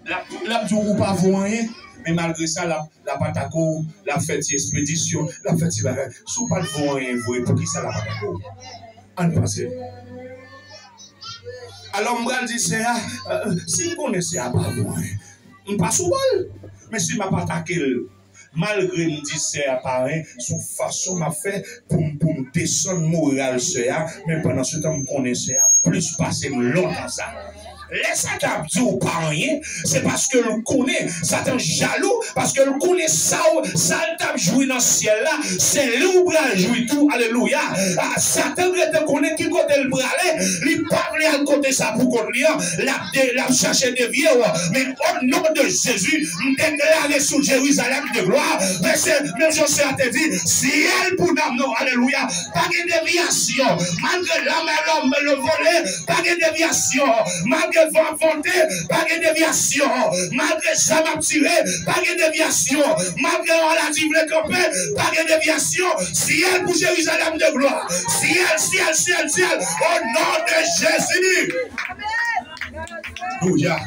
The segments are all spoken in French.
La dit ou pas rien, mais malgré ça, la patako, la fête expédition, la fête sous pas de rien, vous pour qui ça la patako? On pense. Alors, je dis, si vous connaissez pas vous, je ne pas souvent, mais si je ne pas attaqué, malgré me dire c'est appareil, son façon m'a fait pour me descendre moral, mais pendant ce temps, je connaissais plus passer longtemps ça. Laisse ça dire pas rien, c'est parce que le connaît, Satan jaloux, parce que le connaît ça, ça t'a joué dans le ciel là, c'est lui qui va jouer tout, alléluia. Satan te connaît qui côté le bralé, il parle à côté ça pour qu'on lui, la chercher des vieux, mais au nom de Jésus, déclarer sous Jérusalem de gloire, mais c'est même chose à te dire, ciel pour nous, alléluia, pas de déviation, malgré l'homme le voler, pas de déviation, malgré volonté, pas de déviation. Malgré ça m'a tiré, pas de déviation. Malgré on l'a dit, le camper, pas de déviation. Ciel pour Jérusalem de gloire. Ciel, ciel, ciel. Au nom de Jésus. Alléluia.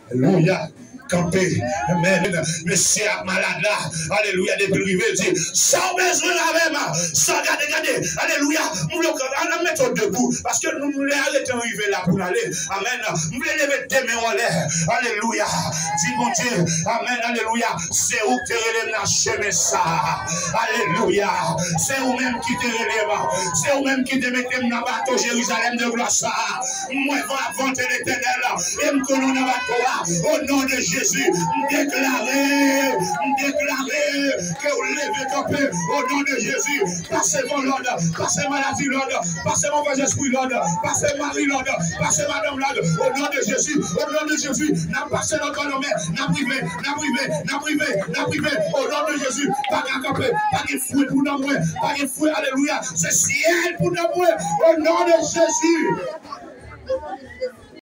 Alléluia. Camper, amen, mais c'est malade là, alléluia, des privés, dit, sans besoin avec moi, sans garder, alléluia, nous le mettons debout, parce que nous voulons arriver là pour aller, amen, nous voulons lever des mains en l'air, alléluia, dis mon Dieu, amen, alléluia, c'est où tu relèves la chemin ça, alléluia, c'est où même qui te relève, c'est où même qui te met dans le bateau Jérusalem de gloire ça, moi, avant l'éternel, et me connais dans le bateau, au nom de Jésus. Déclarer que vous levez campé au nom de Jésus. Passez mon l'ordre, passez maladie l'ordre, passez mauvais esprit l'ordre, passez Marie l'ordre, passez madame l'ordre, au nom de Jésus, au nom de Jésus. N'a passé notre nom, n'a privé, au nom de Jésus. Pas qu'à camper, pas qu'à fouet pour nous, pas qu'à fouet, alléluia. C'est ciel pour nous, au nom de Jésus.